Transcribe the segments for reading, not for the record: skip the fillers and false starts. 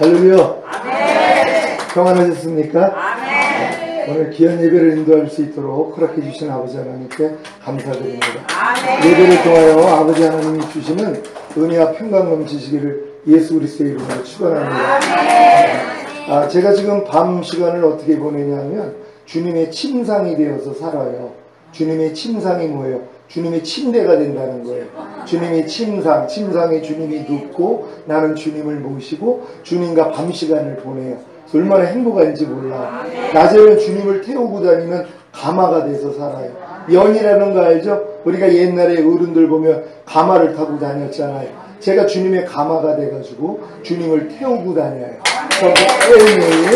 할렐루야. 아멘. 평안하셨습니까? 아멘. 오늘 귀한 예배를 인도할 수 있도록 허락해 주신 아버지 하나님께 감사드립니다. 아멘. 예배를 통하여 아버지 하나님이 주시는 은혜와 평강 넘치시기를 예수 그리스도의 이름으로 축원합니다. 아멘. 제가 지금 밤 시간을 어떻게 보내냐면 주님의 침상이 되어서 살아요. 주님의 침상이 뭐예요? 주님의 침대가 된다는 거예요. 주님의 침상에 주님이 눕고 나는 주님을 모시고 주님과 밤 시간을 보내요. 얼마나 행복한지 몰라. 낮에는 주님을 태우고 다니는 가마가 돼서 살아요. 연이라는 거 알죠? 우리가 옛날에 어른들 보면 가마를 타고 다녔잖아요. 제가 주님의 가마가 돼가지고 주님을 태우고 다녀요. 매일매일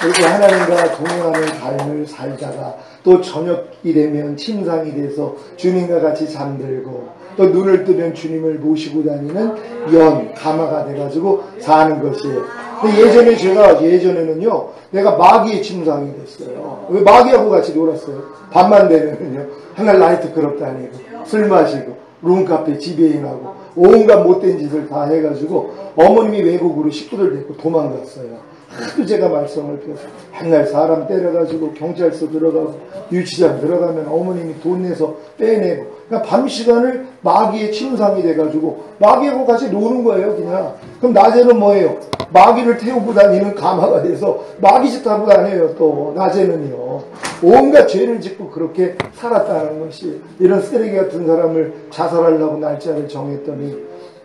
이렇게 하나님과 동행하는 삶을 살다가 또 저녁이 되면 침상이 돼서 주님과 같이 잠들고 또 눈을 뜨면 주님을 모시고 다니는 가마가 돼가지고 사는 것이에요. 근데 예전에는요, 내가 마귀의 침상이 됐어요. 왜 마귀하고 같이 놀았어요? 밤만 되면은요, 하늘 라이트 클럽 다니고, 술 마시고, 룸카페 지배인하고, 온갖 못된 짓을 다 해가지고, 어머님이 외국으로 식구들 데리고 도망갔어요. 하도 제가 말씀을 펴서 맨날 사람 때려가지고 경찰서 들어가고 유치장 들어가면 어머님이 돈 내서 빼내고 그러니까 밤 시간을 마귀의 침상이 돼가지고 마귀하고 같이 노는 거예요 그냥. 그럼 낮에는 뭐예요? 마귀를 태우고 다니는 가마가 돼서 마귀짓 하고 다녀요. 또 낮에는요 온갖 죄를 짓고 그렇게 살았다는 것이. 이런 쓰레기 같은 사람을 자살하려고 날짜를 정했더니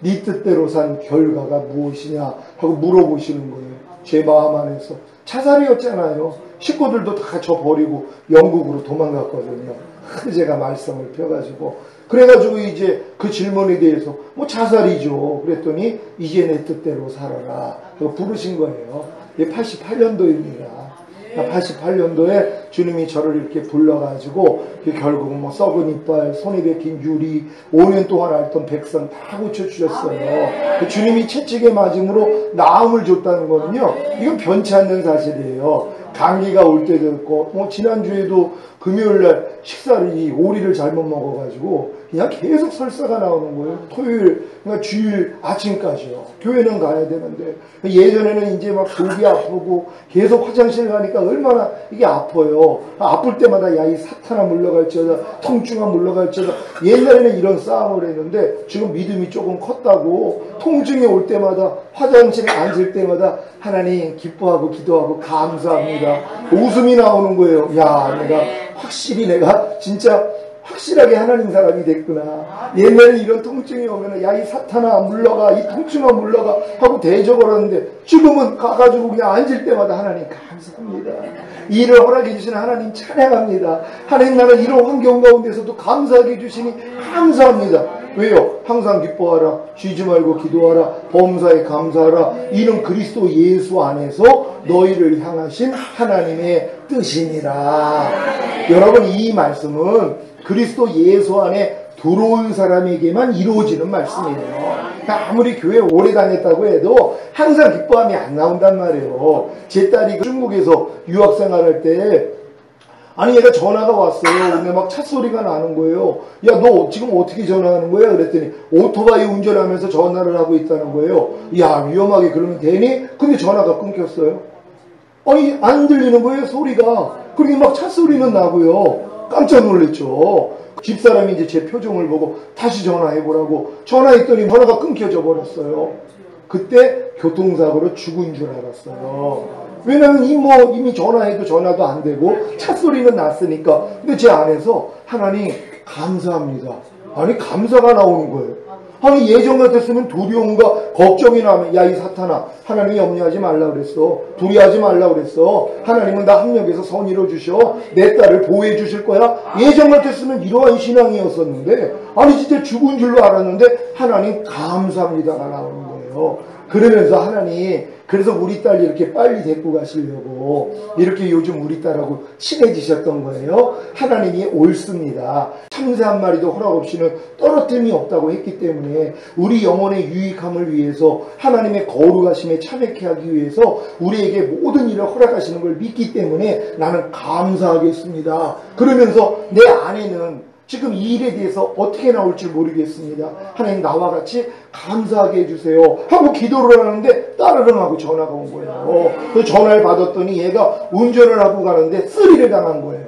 네 뜻대로 산 결과가 무엇이냐 하고 물어보시는 거예요. 제 마음 안에서 자살이었잖아요. 식구들도 다 저 버리고 영국으로 도망갔거든요. 제가 말씀을 펴가지고 그래가지고 이제 그 질문에 대해서 뭐 자살이죠. 그랬더니 이제 내 뜻대로 살아라. 그거 부르신 거예요. 이게 88년도입니다. 88년도에 주님이 저를 이렇게 불러가지고 결국 뭐 썩은 이빨, 손에 박힌 유리, 5년 동안 앓던 백성 다 고쳐주셨어요. 주님이 채찍에 맞음으로 나음을 줬다는 거는요, 이건 변치 않는 사실이에요. 감기가 올 때도 있고, 지난주에도 금요일날 식사를 오리를 잘못 먹어가지고 그냥 계속 설사가 나오는 거예요. 토요일, 그러니까 주일 아침까지요. 교회는 가야 되는데 예전에는 이제 막 속이 아프고 계속 화장실 가니까 얼마나 이게 아파요. 아플 때마다 야 이 사탄아 물러갈지어다, 통증아 물러갈지어다. 옛날에는 이런 싸움을 했는데 지금 믿음이 조금 컸다고 통증이 올 때마다 화장실에 앉을 때마다 하나님 기뻐하고 기도하고 감사합니다. 웃음이 나오는 거예요. 야, 내가 진짜 확실하게 하나님 사람이 됐구나. 옛날에 이런 통증이 오면 야 이 사탄아 물러가, 이 통증아 물러가 하고 대적을 지금은 가가지고 그냥 앉을 때마다 하나님 감사합니다. 일을 허락해 주시는 하나님 찬양합니다. 하나님 나는 이런 환경 가운데서도 감사하게 해주시니 감사합니다. 왜요? 항상 기뻐하라, 쉬지 말고 기도하라, 범사에 감사하라. 이는 그리스도 예수 안에서 너희를 향하신 하나님의 뜻이니라. 여러분, 이 말씀은 그리스도 예수 안에 들어온 사람에게만 이루어지는 말씀이에요. 아무리 교회 오래 다녔다고 해도 항상 기뻐함이 안 나온단 말이에요. 제 딸이 중국에서 유학생활할 때 아니 얘가 전화가 왔어요. 근데 막 차 소리가 나는 거예요. 야, 너 지금 어떻게 전화하는 거야? 그랬더니 오토바이 운전하면서 전화를 하고 있다는 거예요. 야, 위험하게 그러면 되니? 근데 전화가 끊겼어요. 아니 안 들리는 거예요, 소리가. 그러니 막 차 소리는 나고요. 깜짝 놀랐죠. 집사람이 이제 제 표정을 보고 다시 전화해보라고 전화했더니 전화가 끊겨져 버렸어요. 그때 교통사고로 죽은 줄 알았어요. 왜냐면 이미 전화해도 전화도 안 되고 차 소리는 났으니까. 근데 제 안에서 하나님 감사합니다. 아니 감사가 나오는 거예요. 아니 예전 같았으면 두려움과 걱정이 나면 야 이 사탄아, 하나님이 염려하지 말라 그랬어. 두려워하지 말라 그랬어. 하나님은 나 합력해서 선의로 주셔. 내 딸을 보호해 주실 거야. 예전 같았으면 이러한 신앙이었었는데 아니 진짜 죽은 줄로 알았는데 하나님 감사합니다가 나오는 거예요. 그러면서 하나님, 그래서 우리 딸 이렇게 빨리 데리고 가시려고 이렇게 요즘 우리 딸하고 친해지셨던 거예요. 하나님이 옳습니다. 참새 한 마리도 허락 없이는 떨어뜨림이 없다고 했기 때문에 우리 영혼의 유익함을 위해서 하나님의 거룩하심에 참여케 하기 위해서 우리에게 모든 일을 허락하시는 걸 믿기 때문에 나는 감사하겠습니다. 그러면서 내 안에는 지금 이 일에 대해서 어떻게 나올지 모르겠습니다. 하나님 나와 같이 감사하게 해주세요 하고 기도를 하는데 따르릉 하고 전화가 온 거예요. 그 전화를 받았더니 얘가 운전을 하고 가는데 쓰리를 당한 거예요.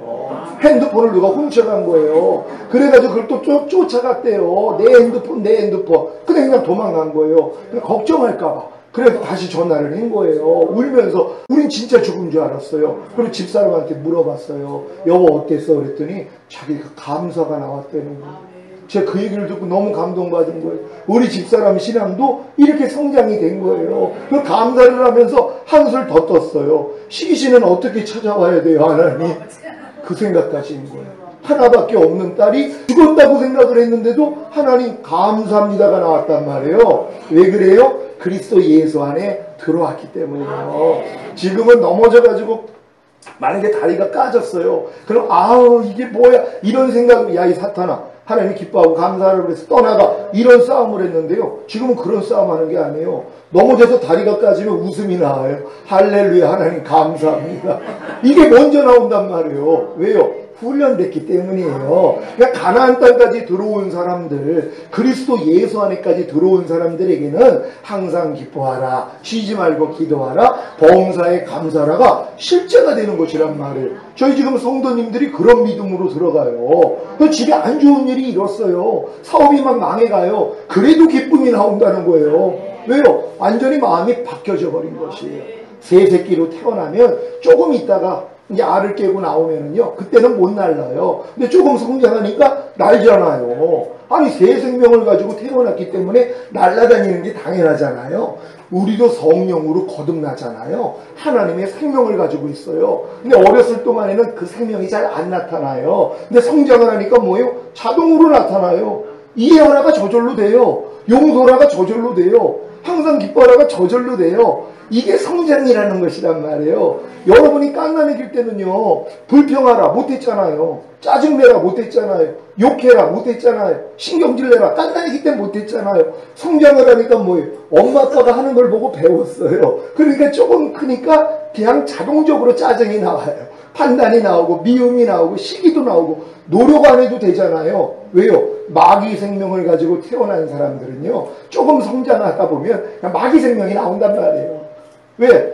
핸드폰을 누가 훔쳐간 거예요. 그래가지고 그걸 또 쫓아갔대요. 내 핸드폰. 그냥 도망간 거예요. 걱정할까봐. 그래서 다시 전화를 한 거예요. 울면서 우린 진짜 죽은 줄 알았어요. 그리고 집사람한테 물어봤어요. 여보 어땠어? 그랬더니 자기가 감사가 나왔다는 거예요. 제가 그 얘기를 듣고 너무 감동받은 거예요. 우리 집사람 신앙도 이렇게 성장이 된 거예요. 그 감사를 하면서 한술 더 떴어요. 시기씨는 어떻게 찾아와야 돼요 하나님? 그 생각까지 인 거예요. 하나밖에 없는 딸이 죽었다고 생각을 했는데도 하나님 감사합니다가 나왔단 말이에요. 왜 그래요? 그리스도 예수 안에 들어왔기 때문이에요. 지금은 넘어져가지고 만약에 다리가 까졌어요. 그럼 아우 이게 뭐야 이런 생각을 야 이 사탄아 하나님 기뻐하고 감사를 해서 떠나가 이런 싸움을 했는데요. 지금은 그런 싸움하는 게 아니에요. 넘어져서 다리가 까지면 웃음이 나와요. 할렐루야 하나님 감사합니다. 이게 먼저 나온단 말이에요. 왜요? 훈련됐기 때문이에요. 그러니까 가나안 땅까지 들어온 사람들, 그리스도 예수 안에까지 들어온 사람들에게는 항상 기뻐하라, 쉬지 말고 기도하라, 범사에 감사라가 실제가 되는 것이란 말이에요. 저희 지금 성도님들이 그런 믿음으로 들어가요. 집에 안 좋은 일이 일었어요. 사업이 막 망해가요. 그래도 기쁨이 나온다는 거예요. 왜요? 완전히 마음이 바뀌어져 버린 것이에요. 새 새끼로 태어나면 조금 있다가 이제 알을 깨고 나오면은요, 그때는 못 날라요. 근데 조금 성장하니까 날잖아요. 아니, 새 생명을 가지고 태어났기 때문에 날아다니는 게 당연하잖아요. 우리도 성령으로 거듭나잖아요. 하나님의 생명을 가지고 있어요. 근데 어렸을 동안에는 그 생명이 잘 안 나타나요. 근데 성장을 하니까 뭐예요? 자동으로 나타나요. 이해하라가 저절로 돼요. 용서라가 저절로 돼요. 항상 기뻐하라가 저절로 돼요. 이게 성장이라는 것이란 말이에요. 여러분이 깐난해질 때는요, 불평하라 못했잖아요. 짜증내라 못했잖아요. 욕해라 못했잖아요. 신경질내라 깐난해질 때 못했잖아요. 성장을 하니까 뭐예요? 엄마 아빠가 하는 걸 보고 배웠어요. 그러니까 조금 크니까 그냥 자동적으로 짜증이 나와요. 판단이 나오고 미움이 나오고 시기도 나오고 노력 안 해도 되잖아요. 왜요? 마귀 생명을 가지고 태어난 사람들은요, 조금 성장하다 보면 그냥 마귀 생명이 나온단 말이에요. 왜?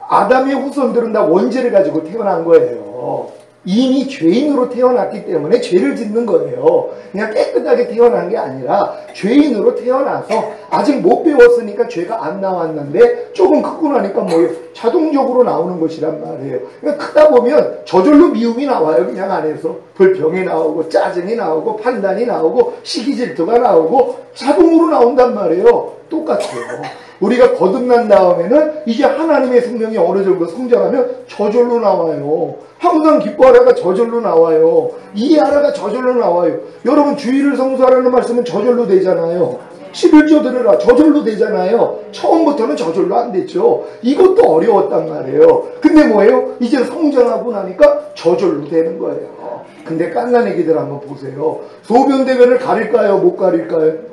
아담의 후손들은 다 원죄를 가지고 태어난 거예요. 이미 죄인으로 태어났기 때문에 죄를 짓는 거예요. 그냥 깨끗하게 태어난 게 아니라 죄인으로 태어나서 아직 못 배웠으니까 죄가 안 나왔는데 조금 크고 나니까 뭐예요? 자동적으로 나오는 것이란 말이에요. 그러니까 크다 보면 저절로 미움이 나와요. 그냥 안에서 불평이 나오고 짜증이 나오고 판단이 나오고 시기 질투가 나오고 자동으로 나온단 말이에요. 똑같아요. 우리가 거듭난 다음에는 이제 하나님의 생명이 어느 정도 성장하면 저절로 나와요. 항상 기뻐하라가 저절로 나와요. 이해하라가 저절로 나와요. 여러분 주의를 성수하라는 말씀은 저절로 되잖아요. 11조 들으라 저절로 되잖아요. 처음부터는 저절로 안 됐죠. 이것도 어려웠단 말이에요. 근데 뭐예요? 이제 성장하고 나니까 저절로 되는 거예요. 근데 깐난애기들 한번 보세요. 소변대변을 가릴까요? 못 가릴까요?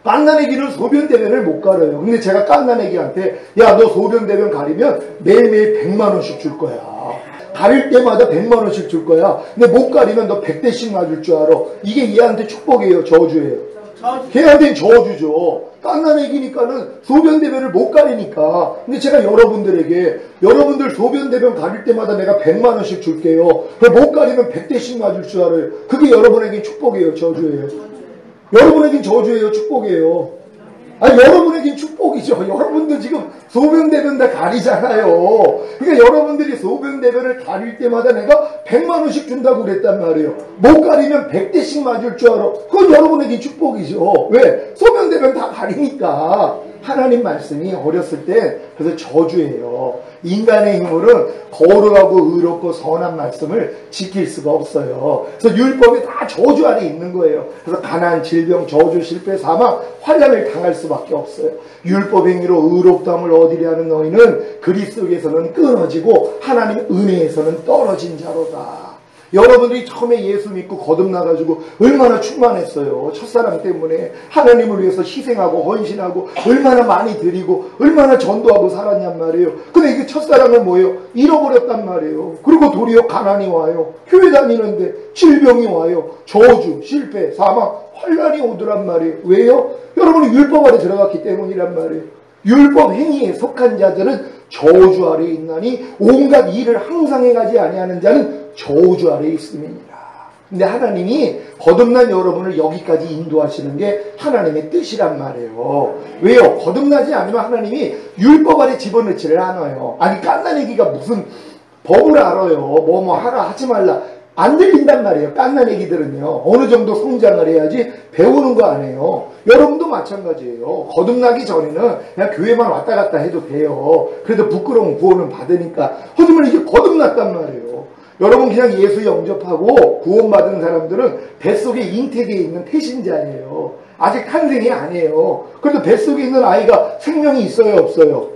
깐난애기는 소변대변을 못 가려요. 근데 제가 깐난애기한테 야 너 소변대변 가리면 매일매일 100만원씩 줄 거야. 가릴 때마다 100만원씩 줄 거야. 근데 못 가리면 너 100대씩 맞을 줄 알아. 이게 얘한테 축복이에요? 저주예요? 걔한테는 저주죠. 깐난애기니까는 소변대변을 못 가리니까. 근데 제가 여러분들에게 여러분들 소변대변 가릴 때마다 내가 100만원씩 줄게요. 못 가리면 100대씩 맞을 줄 알아요. 그게 여러분에게 축복이에요? 저주예요? 여러분에겐 저주예요? 축복이에요? 아니 여러분에겐 축복이죠. 여러분도 지금 소변대변 다 가리잖아요. 그러니까 여러분들이 소변대변을 가릴 때마다 내가 100만원씩 준다고 그랬단 말이에요. 못 가리면 100대씩 맞을 줄 알아. 그건 여러분에겐 축복이죠. 왜? 소변대변 다 가리니까. 하나님 말씀이 어렸을 때 그래서 저주예요. 인간의 힘으로는 거룩하고 의롭고 선한 말씀을 지킬 수가 없어요. 그래서 율법이 다 저주 안에 있는 거예요. 그래서 가난, 질병, 저주, 실패, 사망, 환난을 당할 수밖에 없어요. 율법 행위로 의롭다함을 얻으려 하는 너희는 그리스도에서는 끊어지고 하나님 은혜에서는 떨어진 자로다. 여러분들이 처음에 예수 믿고 거듭나가지고 얼마나 충만했어요. 첫사랑 때문에 하나님을 위해서 희생하고 헌신하고 얼마나 많이 드리고 얼마나 전도하고 살았냔 말이에요. 근데 이게 첫사랑은 뭐예요? 잃어버렸단 말이에요. 그리고 도리어 가난이 와요. 교회 다니는데 질병이 와요. 저주, 실패, 사망, 환란이 오더란 말이에요. 왜요? 여러분이 율법 아래 들어갔기 때문이란 말이에요. 율법 행위에 속한 자들은 저주 아래에 있나니 온갖 일을 항상 해가지 아니하는 자는 저주 아래에 있음이니라. 근데 하나님이 거듭난 여러분을 여기까지 인도하시는 게 하나님의 뜻이란 말이에요. 왜요? 거듭나지 않으면 하나님이 율법 아래 집어넣지를 않아요. 아니 깐나내기가 무슨 법을 알아요. 뭐 하라 하지 말라 안 들린단 말이에요. 깐나내기들은요. 어느 정도 성장을 해야지 배우는 거 아니에요. 여러분도 마찬가지예요. 거듭나기 전에는 그냥 교회만 왔다 갔다 해도 돼요. 그래도 부끄러운 구원은 받으니까. 하지만 이제 거듭났단 말이에요. 여러분 그냥 예수 영접하고 구원받은 사람들은 뱃속에 잉태되어 있는 태신자예요. 아직 탄생이 아니에요. 그래도 뱃속에 있는 아이가 생명이 있어요, 없어요?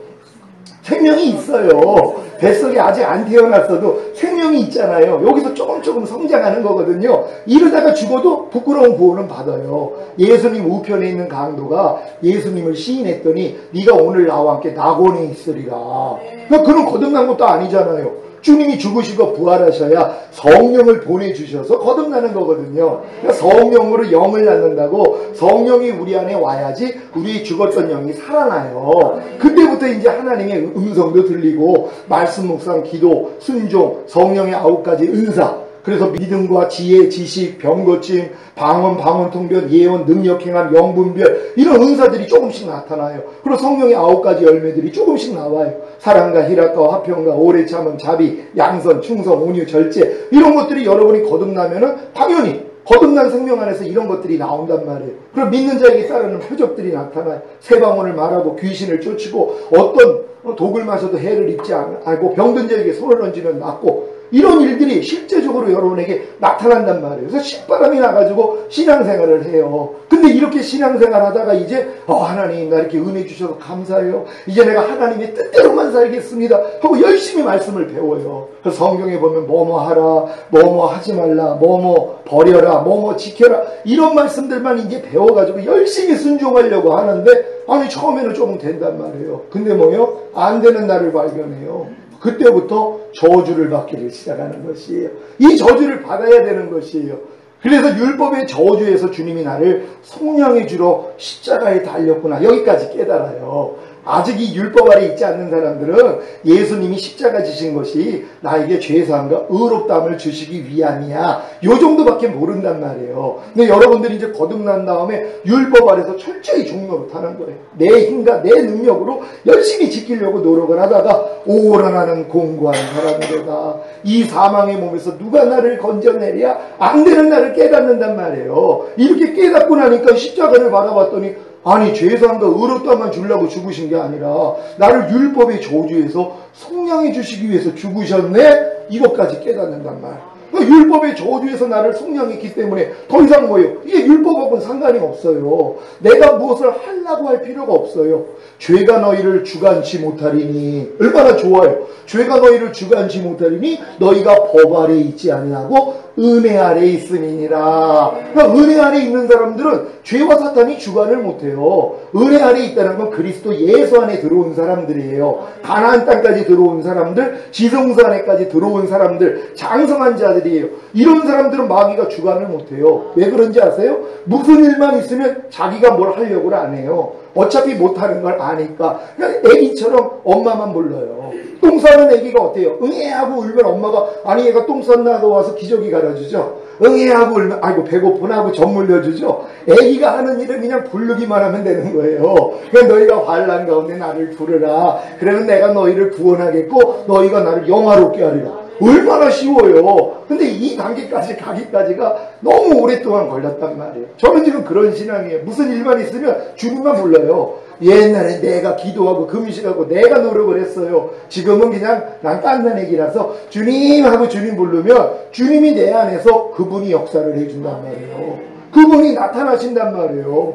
생명이 있어요. 뱃속에 아직 안 태어났어도 생명이 있잖아요. 여기서 조금 성장하는 거거든요. 이러다가 죽어도 부끄러운 구원은 받아요. 예수님 우편에 있는 강도가 예수님을 시인했더니 네가 오늘 나와 함께 낙원에 있으리라. 그는 거듭난 것도 아니잖아요. 주님이 죽으시고 부활하셔야 성령을 보내주셔서 거듭나는 거거든요. 그러니까 성령으로 영을 낳는다고 성령이 우리 안에 와야지 우리 죽었던 영이 살아나요. 그때부터 이제 하나님의 음성도 들리고 말씀 묵상, 기도, 순종, 성령의 9가지 은사, 그래서 믿음과 지혜, 지식, 병고침, 방언, 방언통변, 예언, 능력행함, 영분별 이런 은사들이 조금씩 나타나요. 그리고 성령의 9가지 열매들이 조금씩 나와요. 사랑과 희락과 화평과 오래 참음, 자비, 양선, 충성, 온유, 절제 이런 것들이 여러분이 거듭나면은 당연히 거듭난 생명 안에서 이런 것들이 나온단 말이에요. 그럼 믿는 자에게 따르는 표적들이 나타나요. 새 방언을 말하고 귀신을 쫓고 어떤 독을 마셔도 해를 입지 않고 병든 자에게 손을 얹으면 낫고 이런 일들이 실제적으로 여러분에게 나타난단 말이에요. 그래서 신바람이 나가지고 신앙생활을 해요. 근데 이렇게 신앙생활 하다가 이제 하나님 나 이렇게 은혜 주셔서 감사해요. 이제 내가 하나님의 뜻대로만 살겠습니다 하고 열심히 말씀을 배워요. 그래서 성경에 보면 뭐뭐 하라, 뭐뭐 하지 말라, 뭐뭐 버려라, 뭐뭐 지켜라 이런 말씀들만 이제 배워가지고 열심히 순종하려고 하는데 아니 처음에는 조금 된단 말이에요. 근데 뭐요? 안 되는 날을 발견해요. 그때부터 저주를 받기를 시작하는 것이에요. 이 저주를 받아야 되는 것이에요. 그래서 율법의 저주에서 주님이 나를 속량해 주러 십자가에 달렸구나 여기까지 깨달아요. 아직 이 율법 아래 있지 않는 사람들은 예수님이 십자가 지신 것이 나에게 죄사함과 의롭다함을 주시기 위함이야 요 정도밖에 모른단 말이에요. 근데 여러분들이 이제 거듭난 다음에 율법 아래서 철저히 종노릇하는 거예요. 내 힘과 내 능력으로 열심히 지키려고 노력을 하다가 오라 나는 공고한 사람이로다. 이 사망의 몸에서 누가 나를 건져내랴 안 되는 나를 깨닫는단 말이에요. 이렇게 깨닫고 나니까 십자가를 받아봤더니 아니 죄사함과 의롭다만 주려고 죽으신 게 아니라 나를 율법의 저주에서 속량해 주시기 위해서 죽으셨네 이것까지 깨닫는단 말. 율법의 저주에서 나를 속량했기 때문에 더 이상 뭐예요? 이게 율법하고는 상관이 없어요. 내가 무엇을 하려고 할 필요가 없어요. 죄가 너희를 주관치 못하리니 얼마나 좋아요. 죄가 너희를 주관치 못하리니 너희가 법 아래 있지 아니하고 은혜 아래 있음이니라. 그러니까 은혜 아래 있는 사람들은 죄와 사탄이 주관을 못해요. 은혜 아래 있다는 건 그리스도 예수 안에 들어온 사람들이에요. 가나안 땅까지 들어온 사람들, 지성소 안에까지 들어온 사람들, 장성한 자들이에요. 이런 사람들은 마귀가 주관을 못해요. 왜 그런지 아세요? 무슨 일만 있으면 자기가 뭘 하려고 안 해요. 어차피 못하는 걸 아니까. 그러니까 애기처럼 엄마만 불러요. 똥 싸는 애기가 어때요? 응애하고 울면 엄마가 아니 얘가 똥 쌌나도 와서 기저귀 갈아주죠. 응애하고 울면 아이고 배고프나 하고 젖 물려주죠. 애기가 하는 일은 그냥 부르기만 하면 되는 거예요. 그러니까 너희가 환난 가운데 나를 부르라. 그러면 내가 너희를 구원하겠고 너희가 나를 영화롭게 하리라. 얼마나 쉬워요. 근데 이 단계까지 가기까지가 너무 오랫동안 걸렸단 말이에요. 저는 지금 그런 신앙이에요. 무슨 일만 있으면 주님만 불러요. 옛날에 내가 기도하고 금식하고 내가 노력을 했어요. 지금은 그냥 난 깐난애기라서 주님 하고 주님 부르면 주님이 내 안에서 그분이 역사를 해준단 말이에요. 그분이 나타나신단 말이에요.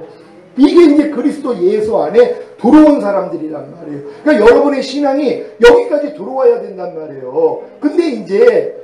이게 이제 그리스도 예수 안에 들어온 사람들이란 말이에요. 그러니까 여러분의 신앙이 여기까지 들어와야 된단 말이에요. 근데 이제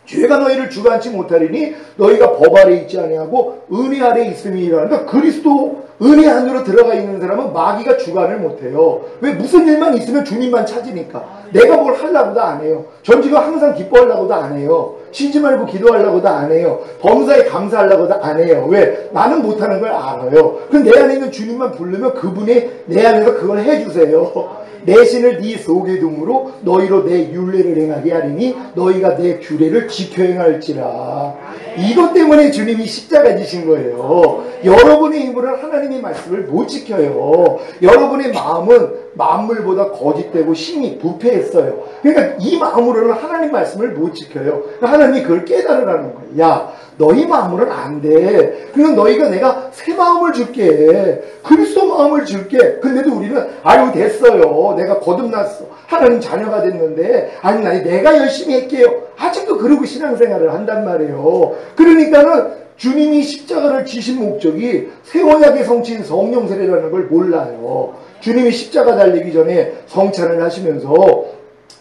죄가 너희를 주관치 못하리니 너희가 법 아래 있지 아니하고 은혜 아래 있음이라. 그러니까 그리스도 은혜 안으로 들어가 있는 사람은 마귀가 주관을 못해요. 왜? 무슨 일만 있으면 주님만 찾으니까. 내가 뭘 하려고도 안 해요. 전지가 항상 기뻐하려고도 안 해요. 쉬지 말고 기도하려고도 안 해요. 범사에 감사하려고도 안 해요. 왜? 나는 못하는 걸 알아요. 그럼 내 안에 있는 주님만 부르면 그분이 내 안에서 그걸 해주세요. 내 신을 네 속에 둠으로 너희로 내 율례를 행하게 하리니 너희가 내 규례를 지켜 행할지라. 이것 때문에 주님이 십자가 지신 거예요. 여러분의 힘으로는 하나님의 말씀을 못 지켜요. 여러분의 마음은 만물보다 거짓되고 심히 부패했어요. 그러니까 이 마음으로는 하나님 말씀을 못 지켜요. 하나님이 그걸 깨달으라는 거예요. 야, 너희 마음으로는 안 돼. 그러면 너희가 내가 새 마음을 줄게. 그리스도 마음을 줄게. 근데도 우리는 아유 됐어요. 내가 거듭났어. 하나님 자녀가 됐는데 아니 내가 열심히 할게요. 아직도 그러고 신앙생활을 한단 말이에요. 그러니까는 주님이 십자가를 지신 목적이 새 언약의 성취인 성령 세례라는 걸 몰라요. 주님이 십자가 달리기 전에 성찬을 하시면서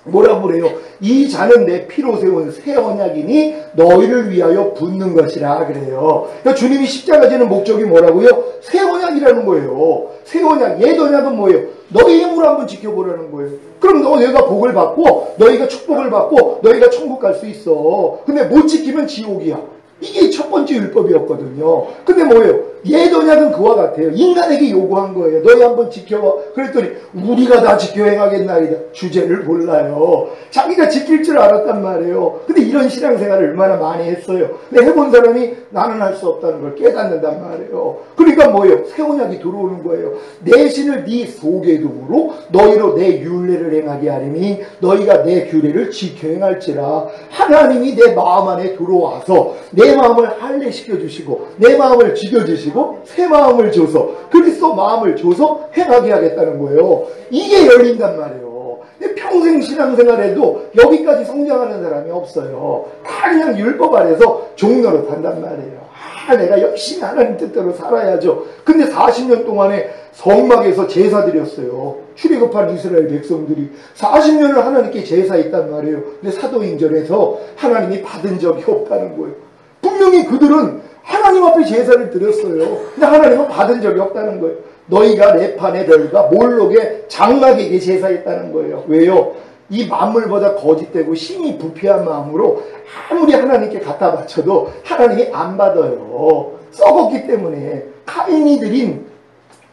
뭐라고 그래요? 이 잔은 내 피로 세운 새 언약이니 너희를 위하여 붓는 것이라 그래요. 그러니까 주님이 십자가 지는 목적이 뭐라고요? 새 언약이라는 거예요. 새 언약, 옛 언약은 뭐예요? 너희 힘으로 한번 지켜보라는 거예요. 그럼 너희가 복을 받고 너희가 축복을 받고 너희가 천국 갈 수 있어. 근데 못 지키면 지옥이야. 이게 첫 번째 율법이었거든요. 근데 뭐예요? 옛 언약은 그와 같아요. 인간에게 요구한 거예요. 너희 한번 지켜봐. 그랬더니 우리가 다 지켜 행하겠나이다. 주제를 몰라요. 자기가 지킬 줄 알았단 말이에요. 근데 이런 신앙생활을 얼마나 많이 했어요. 근데 해본 사람이 나는 할 수 없다는 걸 깨닫는단 말이에요. 그러니까 뭐예요? 새 언약이 들어오는 거예요. 내 신을 네 속에 둠으로 너희로 내 율례를 행하게 하리니 너희가 내 규례를 지켜 행할지라. 하나님이 내 마음 안에 들어와서 내 마음을 할례시켜 주시고 내 마음을 지켜주시고 새 마음을 줘서 그리스도 마음을 줘서 행하게 하겠다는 거예요. 이게 열린단 말이에요. 근데 평생 신앙생활에도 여기까지 성장하는 사람이 없어요. 다 그냥 율법 아래서 종로로 탄단 말이에요. 내가 열심히 하나님 뜻대로 살아야죠. 근데 40년 동안에 성막에서 제사 드렸어요. 출애굽한 이스라엘 백성들이 40년을 하나님께 제사했단 말이에요. 근데 사도행전에서 하나님이 받은 적이 없다는 거예요. 분명히 그들은 하나님 앞에 제사를 드렸어요. 근데 하나님은 받은 적이 없다는 거예요. 너희가 레판의 별과 몰록의 장막에게 제사했다는 거예요. 왜요? 이 만물보다 거짓되고 심히 부패한 마음으로 아무리 하나님께 갖다 바쳐도 하나님이 안 받아요. 썩었기 때문에. 카인이 드린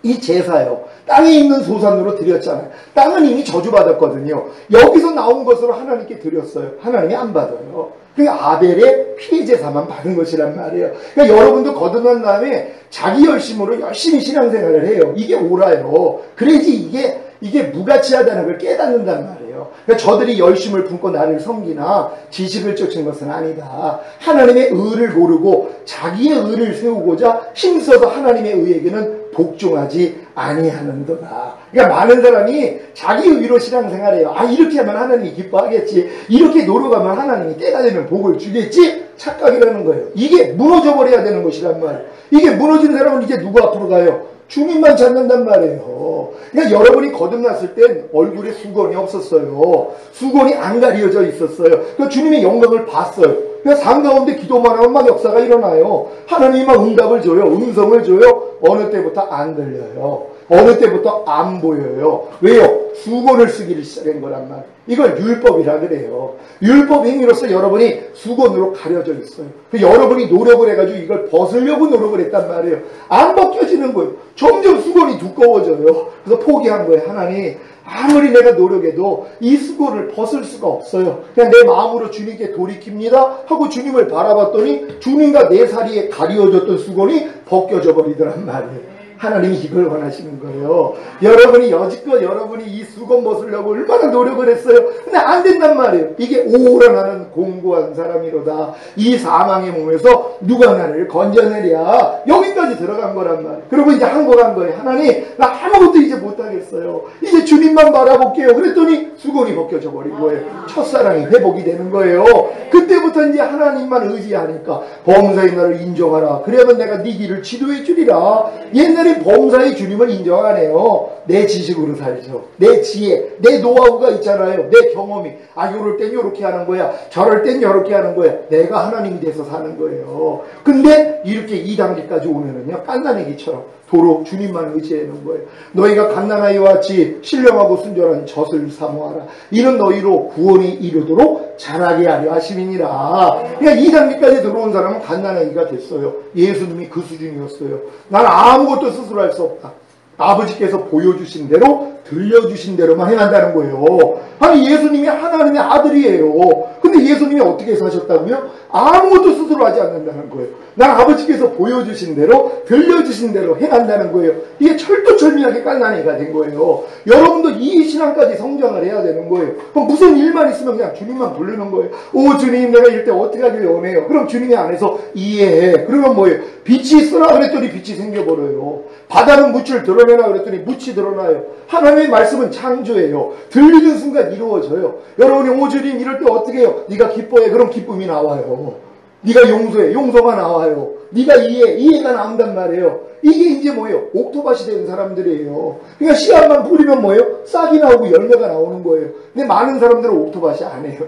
이 제사요. 땅에 있는 소산으로 드렸잖아요. 땅은 이미 저주받았거든요. 여기서 나온 것으로 하나님께 드렸어요. 하나님이 안 받아요. 그러니까 아벨의 피해 제사만 받은 것이란 말이에요. 그러니까 여러분도 거듭난 다음에 자기 열심으로 열심히 신앙생활을 해요. 이게 옳아요. 그래야지 이게 무가치하다는 걸 깨닫는단 말이에요. 그러니까 저들이 열심을 품고 나를 섬기나 지식을 쫓은 것은 아니다. 하나님의 의를 모르고 자기의 의를 세우고자 힘써서 하나님의 의에게는 복종하지 아니하는도다. 그러니까 많은 사람이 자기 의로 신앙생활해요. 이렇게 하면 하나님이 기뻐하겠지. 이렇게 노력하면 하나님이 때가 되면 복을 주겠지. 착각이라는 거예요. 이게 무너져버려야 되는 것이란 말이에요. 이게 무너진 사람은 이제 누구 앞으로 가요? 주님만 찾는단 말이에요. 그러니까 여러분이 거듭났을 땐 얼굴에 수건이 없었어요. 수건이 안 가려져 있었어요. 그러니까 주님의 영광을 봤어요. 그러니까 삶 가운데 기도만 하면 막 역사가 일어나요. 하나님이 막 응답을 줘요. 음성을 줘요. 어느 때부터 안 들려요. 어느 때부터 안 보여요. 왜요? 수건을 쓰기를 시작한 거란 말이에요. 이걸 율법이라 그래요. 율법 행위로서 여러분이 수건으로 가려져 있어요. 여러분이 노력을 해가지고 이걸 벗으려고 노력을 했단 말이에요. 안 벗겨지는 거예요. 점점 수건이 두꺼워져요. 그래서 포기한 거예요. 하나님, 아무리 내가 노력해도 이 수건을 벗을 수가 없어요. 그냥 내 마음으로 주님께 돌이킵니다 하고 주님을 바라봤더니 주님과 내 사이에 가리워졌던 수건이 벗겨져 버리더란 말이에요. 하나님이 이걸 원하시는 거예요. 여러분이 여지껏 여러분이 이 수건 벗으려고 얼마나 노력을 했어요. 근데 안 된단 말이에요. 이게 오라 나는 공고한 사람이로다. 이 사망의 몸에서 누가 나를 건져내랴. 여기까지 들어간 거란 말이에요. 그리고 이제 항복한 거예요. 하나님, 나 아무것도 이제 못하겠어요. 이제 주님만 바라볼게요. 그랬더니 수건이 벗겨져 버린 거예요. 첫사랑이 회복이 되는 거예요. 그때부터 이제 하나님만 의지하니까 범사의 나를 인정하라. 그래야만 내가 네 길을 지도해 주리라. 옛날에 완전히 범사의 주님을 인정 안 해요. 내 지식으로 살죠. 내 지혜, 내 노하우가 있잖아요. 내 경험이. 아, 요럴 땐 요렇게 하는 거야. 저럴 땐 요렇게 하는 거야. 내가 하나님이 돼서 사는 거예요. 근데 이렇게 2단계까지 오면은요, 깐난애기처럼 도로 주님만 의지하는 거예요. 너희가 갓난아이와 같이 신령하고 순전한 젖을 사모하라. 이는 너희로 구원이 이르도록 자라게 하려 하심이니라. 그러니까 2단계까지 들어온 사람은 갓난아이가 됐어요. 예수님이 그 수준이었어요. 난 아무것도 스스로 할 수 없다. 아버지께서 보여주신 대로, 들려주신 대로만 행한다는 거예요. 아니, 예수님이 하나님의 아들이에요. 근데 예수님이 어떻게 사셨다고요? 아무것도 스스로 하지 않는다는 거예요. 난 아버지께서 보여주신 대로, 들려주신 대로 행한다는 거예요. 이게 철두철미하게 깐난애가 된 거예요. 여러분도 이 신앙까지 성장을 해야 되는 거예요. 그럼 무슨 일만 있으면 그냥 주님만 부르는 거예요. 오, 주님, 내가 이럴 때 어떻게 하길 원해요? 그럼 주님이 안에서 이해해. 그러면 뭐예요? 빛이 있으라 그랬더니 빛이 생겨버려요. 바다는 묻을 드러내라 그랬더니 묻이 드러나요. 하나님의 말씀은 창조예요. 들리는 순간 이루어져요. 여러분이 오, 주님, 이럴 때 어떻게 해요? 네가 기뻐해. 그럼 기쁨이 나와요. 네가 용서해. 용서가 나와요. 네가 이해해. 이해가 나온단 말이에요. 이게 이제 뭐예요? 옥토밭이 된 사람들이에요. 그러니까 씨앗만 뿌리면 뭐예요? 싹이 나오고 열매가 나오는 거예요. 근데 많은 사람들은 옥토밭이 안 해요.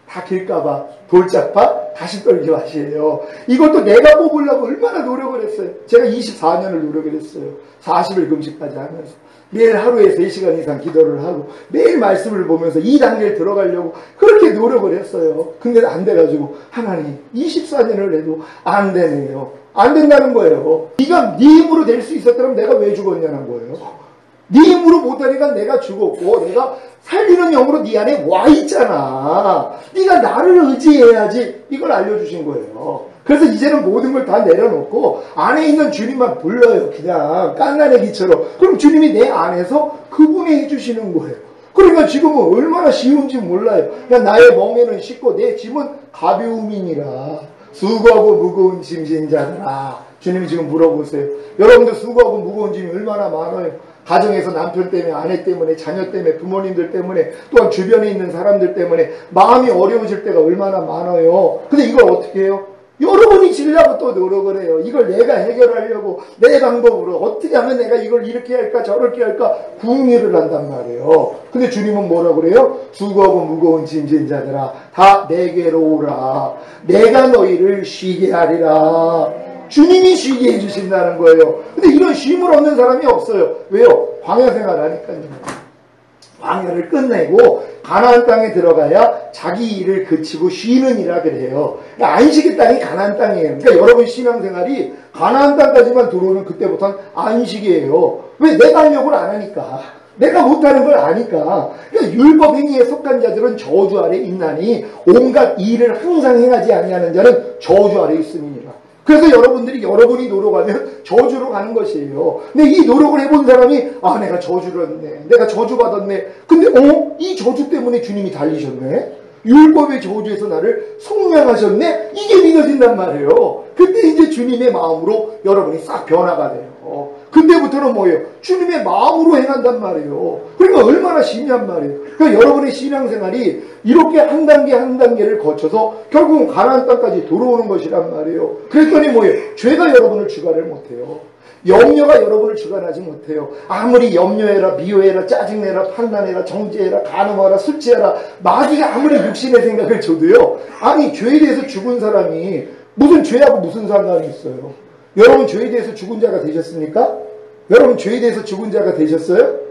다 길까봐 돌짝파 다시 떨기 밭이에요. 이것도 내가 뽑으려고 얼마나 노력을 했어요. 제가 24년을 노력을 했어요. 40일 금식까지 하면서 매일 하루에 3시간 이상 기도를 하고 매일 말씀을 보면서 2단계를 들어가려고 그렇게 노력을 했어요. 근데 안 돼가지고 하나님 24년을 해도 안 되네요. 안 된다는 거예요. 네가 네 힘으로 될 수 있었다면 내가 왜 죽었냐는 거예요. 네 힘으로 못하니까 내가 죽었고 내가 살리는 영으로 네 안에 와 있잖아. 네가 나를 의지해야지. 이걸 알려주신 거예요. 그래서 이제는 모든 걸 다 내려놓고 안에 있는 주님만 불러요. 그냥 깐난애기처럼. 그럼 주님이 내 안에서 그분이 해주시는 거예요. 그러니까 지금은 얼마나 쉬운지 몰라요. 그냥 나의 멍에는 쉽고 내 짐은 가벼움이니라. 수고하고 무거운 짐진 자들아. 주님이 지금 물어보세요. 여러분들 수고하고 무거운 짐이 얼마나 많아요. 가정에서 남편 때문에, 아내 때문에, 자녀 때문에, 부모님들 때문에, 또한 주변에 있는 사람들 때문에 마음이 어려워질 때가 얼마나 많아요. 근데 이걸 어떻게 해요? 여러분이 지려고 또 노력을 해요. 이걸 내가 해결하려고 내 방법으로 어떻게 하면 내가 이걸 이렇게 할까 저렇게 할까 궁리를 한단 말이에요. 근데 주님은 뭐라고 그래요? 수고하고 무거운 짐진 자들아 다 내게로 오라. 내가 너희를 쉬게 하리라. 주님이 쉬게 해주신다는 거예요. 근데 이런 쉼을 얻는 사람이 없어요. 왜요? 광야 생활하니까요. 광야를 끝내고 가나안 땅에 들어가야 자기 일을 그치고 쉬는이라 그래요. 그러니까 안식의 땅이 가나안 땅이에요. 그러니까 여러분 신앙생활이 가나안 땅까지만 들어오면 그때부터는 안식이에요. 왜? 내가 하려고 안 하니까. 내가 못하는 걸 아니까. 그러니까 율법 행위에 속한 자들은 저주 아래 있나니 온갖 일을 항상 행하지 아니하는 자는 저주 아래 있음이니라. 그래서 여러분이 노력하면 저주로 가는 것이에요. 근데 이 노력을 해본 사람이, 아, 내가 저주를 했네. 내가 저주받았네. 근데, 이 저주 때문에 주님이 달리셨네? 율법의 저주에서 나를 속량하셨네? 이게 믿어진단 말이에요. 그때 이제 주님의 마음으로 여러분이 싹 변화가 돼요. 그때부터는 뭐예요? 주님의 마음으로 행한단 말이에요. 그러니까 얼마나 심한 말이에요. 그러니까 여러분의 신앙생활이 이렇게 한 단계 한 단계를 거쳐서 결국은 가나안 땅까지 들어오는 것이란 말이에요. 그랬더니 뭐예요? 죄가 여러분을 주관을 못해요. 염려가 여러분을 주관하지 못해요. 아무리 염려해라, 미워해라, 짜증내라, 판단해라, 정죄해라, 간음하라, 술취해라, 마귀가 아무리 육신의 생각을 줘도요. 아니, 죄에 대해서 죽은 사람이 무슨 죄하고 무슨 상관이 있어요? 여러분 죄에 대해서 죽은 자가 되셨습니까? 여러분 죄에 대해서 죽은 자가 되셨어요?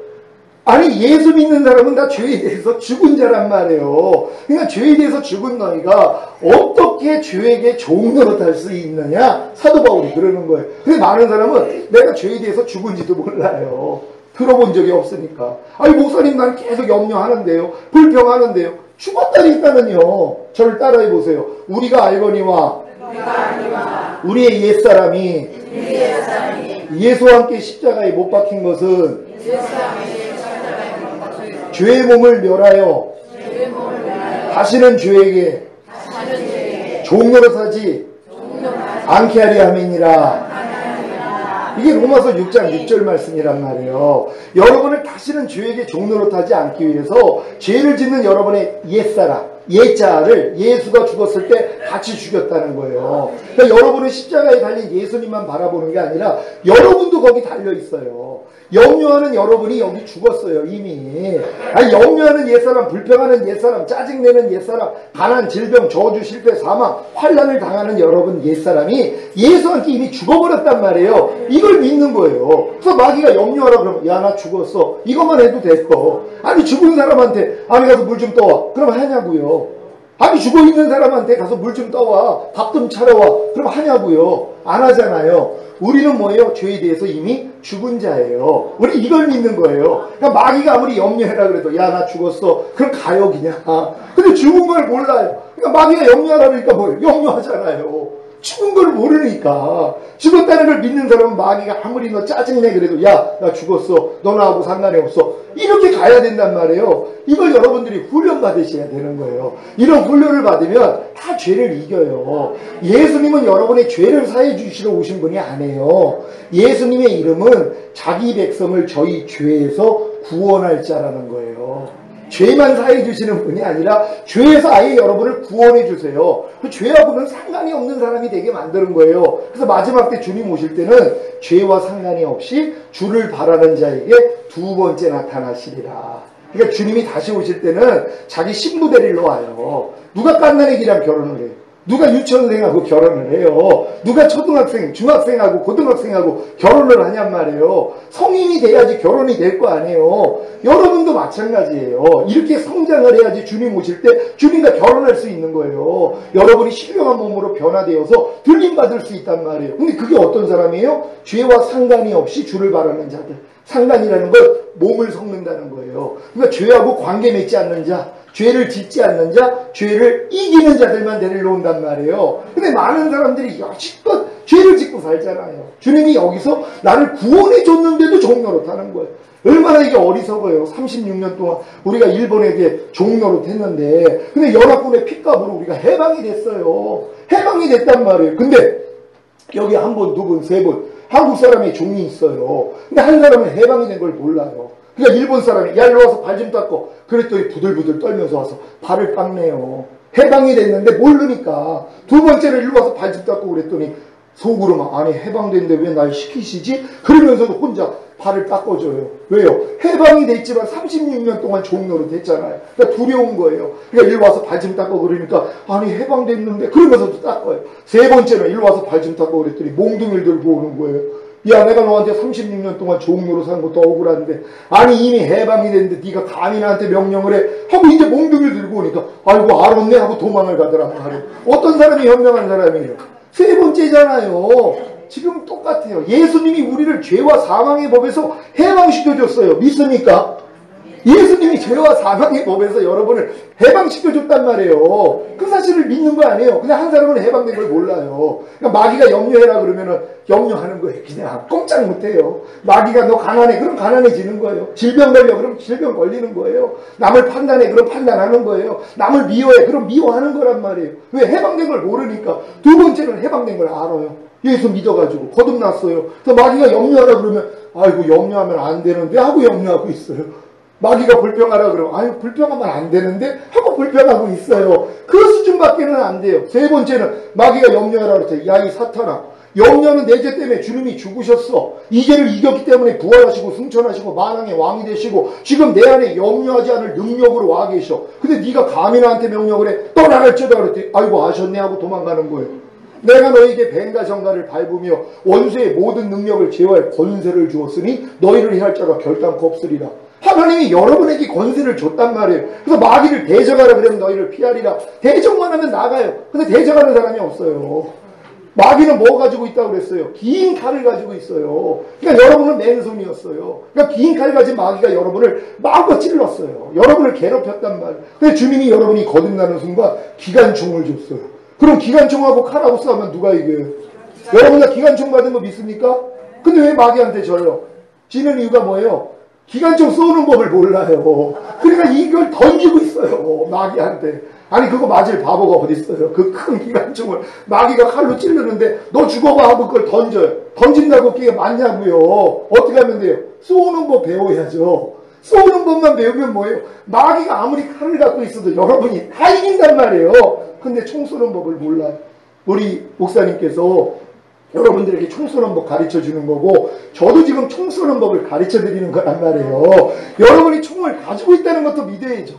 아니, 예수 믿는 사람은 다 죄에 대해서 죽은 자란 말이에요. 그러니까 죄에 대해서 죽은 너희가 어떻게 죄에게 좋은 노릇할 수 있느냐? 사도 바울이 그러는 거예요. 근데 많은 사람은 내가 죄에 대해서 죽은지도 몰라요. 들어본 적이 없으니까. 아니, 목사님 난 계속 염려하는데요. 불평하는데요. 죽었다니까는요. 저를 따라해 보세요. 우리가 알거니와 우리의 옛사람이 예수와 함께 십자가에 못 박힌 것은 죄의 몸을 멸하여 다시는 죄에게 종노릇하지 않게 하려 함이니라. 이게 로마서 6장 6절 말씀이란 말이에요. 여러분을 다시는 죄에게 종노릇하지 않기 위해서 죄를 짓는 여러분의 옛사람, 예자를 예수가 죽었을 때 같이 죽였다는 거예요. 그러니까 여러분은 십자가에 달린 예수님만 바라보는 게 아니라 여러분도 거기 달려 있어요. 염려하는 여러분이 여기 죽었어요, 이미. 아니, 염려하는 옛사람, 불평하는 옛사람, 짜증내는 옛사람, 가난, 질병, 저주, 실패, 사망, 환난을 당하는 여러분 옛사람이 예수한테 이미 죽어버렸단 말이에요. 이걸 믿는 거예요. 그래서 마귀가 염려하라 그러면, 야, 나 죽었어. 이것만 해도 됐고. 아니, 죽은 사람한테, 아니, 가서 물 좀 떠와. 그럼 하냐고요. 아니, 죽어있는 사람한테 가서 물 좀 떠와. 밥 좀 차려와. 그럼 하냐고요. 안 하잖아요. 우리는 뭐예요? 죄에 대해서 이미 죽은 자예요. 우리 이걸 믿는 거예요. 그러니까 마귀가 아무리 염려해라 그래도, 야, 나 죽었어. 그럼 가요, 그냥. 근데 죽은 걸 몰라요. 그러니까 마귀가 염려하라 그러니까 뭐예요? 염려하잖아요. 죽은 걸 모르니까. 죽었다는 걸 믿는 사람은 마귀가 아무리 너 짜증내 그래도, 야, 나 죽었어. 너 나하고 상관이 없어. 이렇게 가야 된단 말이에요. 이걸 여러분들이 훈련 받으셔야 되는 거예요. 이런 훈련을 받으면 다 죄를 이겨요. 예수님은 여러분의 죄를 사해 주시러 오신 분이 아니에요. 예수님의 이름은 자기 백성을 저희 죄에서 구원할 자라는 거예요. 죄만 사해 주시는 분이 아니라 죄에서 아예 여러분을 구원해 주세요. 그 죄하고는 상관이 없는 사람이 되게 만드는 거예요. 그래서 마지막 때 주님 오실 때는 죄와 상관이 없이 주를 바라는 자에게 두 번째 나타나시리라. 그러니까 주님이 다시 오실 때는 자기 신부 데리러 와요. 누가 갓난애기랑 결혼을 해요? 누가 유치원생하고 결혼을 해요? 누가 초등학생, 중학생하고 고등학생하고 결혼을 하냔 말이에요. 성인이 돼야지 결혼이 될 거 아니에요. 여러분도 마찬가지예요. 이렇게 성장을 해야지 주님 오실 때 주님과 결혼할 수 있는 거예요. 여러분이 신령한 몸으로 변화되어서 들림받을 수 있단 말이에요. 근데 그게 어떤 사람이에요? 죄와 상관이 없이 주를 바라는 자들. 상관이라는 건 몸을 섞는다는 거예요. 그러니까 죄하고 관계 맺지 않는 자, 죄를 짓지 않는 자, 죄를 이기는 자들만 데리러 온단 말이에요. 근데 많은 사람들이 여지껏 죄를 짓고 살잖아요. 주님이 여기서 나를 구원해 줬는데도 종노릇 하는 거예요. 얼마나 이게 어리석어요. 36년 동안 우리가 일본에게 종노릇 했는데, 근데 연합군의 핏값으로 우리가 해방이 됐어요. 해방이 됐단 말이에요. 근데 여기 한 분, 두 분, 세 분 한국 사람의 종이 있어요. 근데 한 사람은 해방이 된 걸 몰라요. 그러니까 일본 사람이, 야, 일로 와서 발 좀 닦고. 그랬더니 부들부들 떨면서 와서 발을 닦네요. 해방이 됐는데 모르니까. 두 번째는 일로 와서 발 좀 닦고 그랬더니 속으로 막, 아니, 해방됐는데 왜 날 시키시지? 그러면서도 혼자 발을 닦아줘요. 왜요? 해방이 됐지만 36년 동안 종노릇 했잖아요. 그러니까 두려운 거예요. 그러니까 일로 와서 발 좀 닦고 그러니까, 아니, 해방됐는데, 그러면서도 닦아요. 세 번째는 일로 와서 발 좀 닦고 그랬더니 몽둥이를 들고 오는 거예요. 야, 내가 너한테 36년 동안 종로로 산 것도 억울한데, 아니, 이미 해방이 됐는데 네가 감히 나한테 명령을 해 하고 이제 몽둥이를 들고 오니까, 아이고, 알았네 하고 도망을 가더란 말이에요. 어떤 사람이 현명한 사람이에요? 세 번째잖아요. 지금 똑같아요. 예수님이 우리를 죄와 사망의 법에서 해방시켜줬어요. 믿습니까? 예수님이 죄와 사망의 법에서 여러분을 해방시켜줬단 말이에요. 그 사실을 믿는 거 아니에요. 근데 한 사람은 해방된 걸 몰라요. 그러니까 마귀가 염려해라 그러면은 염려하는 거예요. 그냥 꼼짝 못해요. 마귀가 너 가난해. 그럼 가난해지는 거예요. 질병 걸려. 그럼 질병 걸리는 거예요. 남을 판단해. 그럼 판단하는 거예요. 남을 미워해. 그럼 미워하는 거란 말이에요. 왜? 해방된 걸 모르니까. 두 번째는 해방된 걸 알아요. 예수 믿어가지고 거듭났어요. 그래서 마귀가 염려하라 그러면, 아이고, 염려하면 안 되는데 하고 염려하고 있어요. 마귀가 불평하라 그러면, 아유, 불평하면 안 되는데 하고 불평하고 있어요. 그 수준밖에는 안 돼요. 세 번째는 마귀가 염려하라 그랬어요. 야, 이 사탄아, 염려는 내 죄 때문에 주님이 죽으셨어. 이 죄를 이겼기 때문에 부활하시고 승천하시고 만왕의 왕이 되시고 지금 내 안에 염려하지 않을 능력으로 와 계셔. 근데 네가 감히 나한테 명령을 해. 떠나갈지어다 그랬더니, 아이고, 아셨네 하고 도망가는 거예요. 내가 너에게 뱀과 정갈을 밟으며 원수의 모든 능력을 제어할 권세를 주었으니 너희를 해할 자가 결단코 없으리라. 하나님이 여러분에게 권세를 줬단 말이에요. 그래서 마귀를 대적하라 그러면 너희를 피하리라. 대적만 하면 나가요. 근데 대적하는 사람이 없어요. 마귀는 뭐 가지고 있다고 그랬어요? 긴 칼을 가지고 있어요. 그러니까 여러분은 맨손이었어요. 그러니까 긴 칼 가진 마귀가 여러분을 마음껏 찔렀어요. 여러분을 괴롭혔단 말이에요. 근데 주님이 여러분이 거듭나는 순간 기관총을 줬어요. 그럼 기관총하고 칼하고 싸우면 누가 이겨요? 여러분 다 기관총 받은 거 믿습니까? 근데 왜 마귀한테 져요? 지는 이유가 뭐예요? 기관총 쏘는 법을 몰라요. 그러니까 이걸 던지고 있어요. 마귀한테. 아니 그거 맞을 바보가 어딨어요. 그 큰 기관총을 마귀가 칼로 찌르는데 너 죽어봐 하고 그걸 던져요. 던진다고 그게 맞냐고요. 어떻게 하면 돼요? 쏘는 법 배워야죠. 쏘는 법만 배우면 뭐예요? 마귀가 아무리 칼을 갖고 있어도 여러분이 다 이긴단 말이에요. 근데 총 쏘는 법을 몰라요. 우리 목사님께서 여러분들에게 총 쏘는 법 가르쳐 주는 거고, 저도 지금 총 쏘는 법을 가르쳐 드리는 거란 말이에요. 여러분이 총을 가지고 있다는 것도 믿어야죠.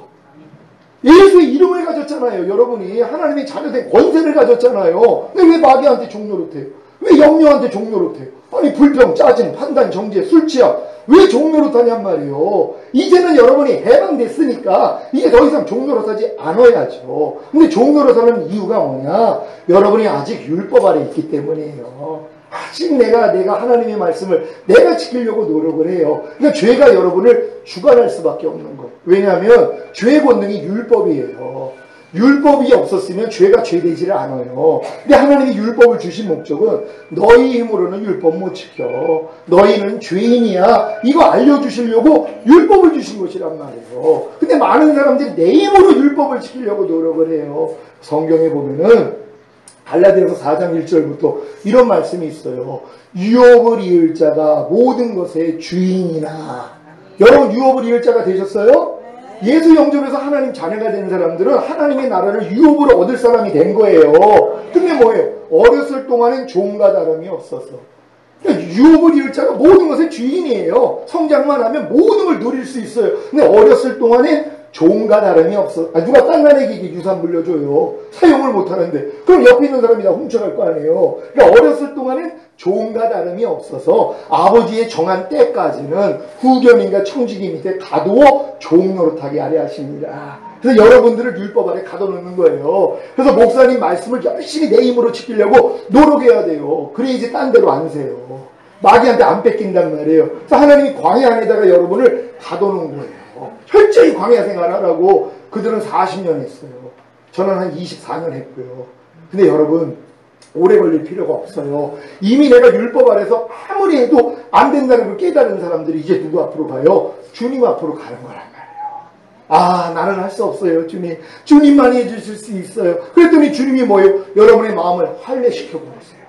예수의 이름을 가졌잖아요. 여러분이 하나님의 자녀된 권세를 가졌잖아요. 근데 왜 마귀한테 종노릇해요? 왜 영녀한테 종노릇해요? 아니 불평, 짜증, 판단, 정죄, 술 취합 왜 종노릇하냔 말이에요. 이제는 여러분이 해방됐으니까 이제 더 이상 종노릇하지 않아야죠. 근데 종노릇하는 이유가 뭐냐? 여러분이 아직 율법 아래 있기 때문이에요. 아직 내가 하나님의 말씀을 내가 지키려고 노력을 해요. 그러니까 죄가 여러분을 주관할 수밖에 없는 거예요. 왜냐하면 죄의 권능이 율법이에요. 율법이 없었으면 죄가 죄되지를 않아요. 근데 하나님이 율법을 주신 목적은 너희 힘으로는 율법 못 지켜. 너희는 죄인이야. 이거 알려주시려고 율법을 주신 것이란 말이에요. 근데 많은 사람들이 내 힘으로 율법을 지키려고 노력을 해요. 성경에 보면은 갈라디아서 4장 1절부터 이런 말씀이 있어요. 유업을 이을 자가 모든 것의 주인이나. 여러분 유업을 이을 자가 되셨어요? 예수 영접해서 하나님 자녀가 된 사람들은 하나님의 나라를 유업으로 얻을 사람이 된 거예요. 근데 뭐예요? 어렸을 동안엔 종과 다름이 없어서. 그러니까 유업을 이을 자가 모든 것의 주인이에요. 성장만 하면 모든 걸 누릴 수 있어요. 근데 어렸을 동안엔 종과 다름이 없어. 누가 딴 나라에게 유산 물려줘요. 사용을 못하는데. 그럼 옆에 있는 사람이 다 훔쳐갈 거 아니에요. 그러니까 어렸을 동안엔 종과 다름이 없어서 아버지의 정한 때까지는 후견인과 청지기 밑에 가두어 종 노릇하게 하려 하십니다. 그래서 여러분들을 율법 아래 가둬놓는 거예요. 그래서 목사님 말씀을 열심히 내 힘으로 지키려고 노력해야 돼요. 그래 이제 딴 데로 안 세요. 마귀한테 안 뺏긴단 말이에요. 그래서 하나님이 광야 안에다가 여러분을 가둬놓은 거예요. 철저히 광야 생활하라고. 그들은 40년 했어요. 저는 한 24년 했고요. 근데 여러분 오래 걸릴 필요가 없어요. 이미 내가 율법 아래서 아무리 해도 안 된다는 걸 깨달은 사람들이 이제 누구 앞으로 가요? 주님 앞으로 가는 거란 말이에요. 아, 나는 할 수 없어요, 주님. 주님만이 해주실 수 있어요. 그랬더니 주님이 뭐예요? 여러분의 마음을 할례시켜 버렸어요.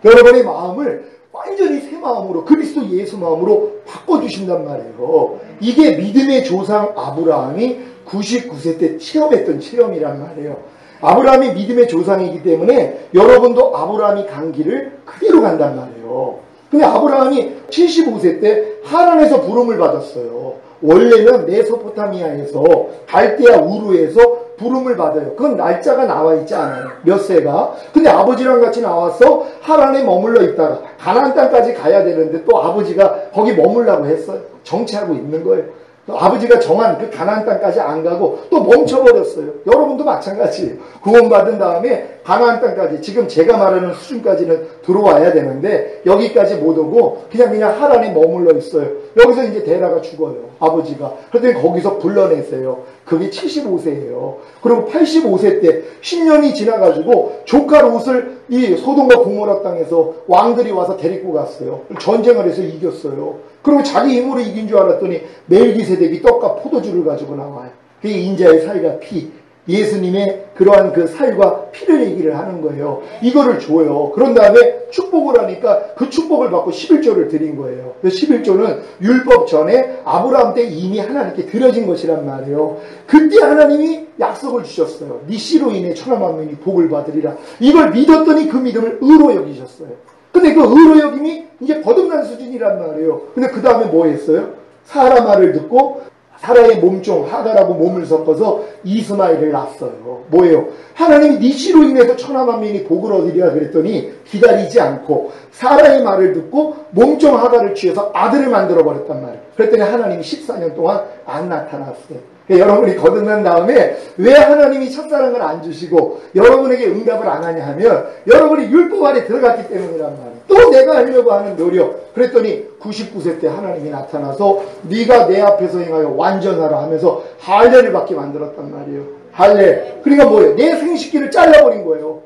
여러분의 마음을 완전히 새 마음으로, 그리스도 예수 마음으로 바꿔주신단 말이에요. 이게 믿음의 조상 아브라함이 99세 때 체험했던 체험이란 말이에요. 아브라함이 믿음의 조상이기 때문에 여러분도 아브라함이 간 길을 그대로 간단 말이에요. 근데 아브라함이 75세 때 하란에서 부름을 받았어요. 원래는 메소포타미아에서 갈대아 우르에서 부름을 받아요. 그건 날짜가 나와 있지 않아요. 몇 세가. 근데 아버지랑 같이 나와서 하란에 머물러 있다가 가나안 땅까지 가야 되는데 또 아버지가 거기 머물라고 했어요. 정치하고 있는 거예요. 아버지가 정한 그 가나안 땅까지 안 가고 또 멈춰버렸어요. 여러분도 마찬가지예요. 구원받은 다음에 가나안 땅까지 지금 제가 말하는 수준까지는 들어와야 되는데 여기까지 못 오고 그냥 하란에 머물러 있어요. 여기서 이제 데라가 죽어요. 아버지가. 그랬더니 거기서 불러내세요. 그게 75세예요. 그리고 85세 때 10년이 지나가지고 조카 롯을 이 소돔과 고모라 땅에서 왕들이 와서 데리고 갔어요. 전쟁을 해서 이겼어요. 그리고 자기 힘으로 이긴 줄 알았더니 멜기세덱이 떡과 포도주를 가지고 나와요. 그게 인자의 살과 피, 예수님의 그러한 그 살과 피를 얘기를 하는 거예요. 이거를 줘요. 그런 다음에 축복을 하니까 그 축복을 받고 11조를 드린 거예요. 그 11조는 율법 전에 아브라함 때 이미 하나님께 드려진 것이란 말이에요. 그때 하나님이 약속을 주셨어요. 네 씨로 인해 천하 만민이 복을 받으리라. 이걸 믿었더니 그 믿음을 의로 여기셨어요. 근데 그 의로 여김이 이제 거듭난 수준이란 말이에요. 근데 그 다음에 뭐 했어요? 사라 말을 듣고 사라의 몸종 하갈하고 몸을 섞어서 이스마엘을 낳았어요. 뭐예요? 하나님이 네 씨로 인해서 천하 만민이 복을 얻으리라 그랬더니 기다리지 않고 사라의 말을 듣고 몸종 하갈을 취해서 아들을 만들어 버렸단 말이에요. 그랬더니 하나님이 14년 동안 안 나타났어요. 여러분이 거듭난 다음에 왜 하나님이 첫사랑을 안 주시고 여러분에게 응답을 안 하냐 하면 여러분이 율법 안에 들어갔기 때문이란 말이에요. 또 내가 하려고 하는 노력. 그랬더니 99세 때 하나님이 나타나서 네가 내 앞에서 행하여 완전하라 하면서 할례를 받게 만들었단 말이에요. 할례. 그러니까 뭐예요? 내 생식기를 잘라버린 거예요.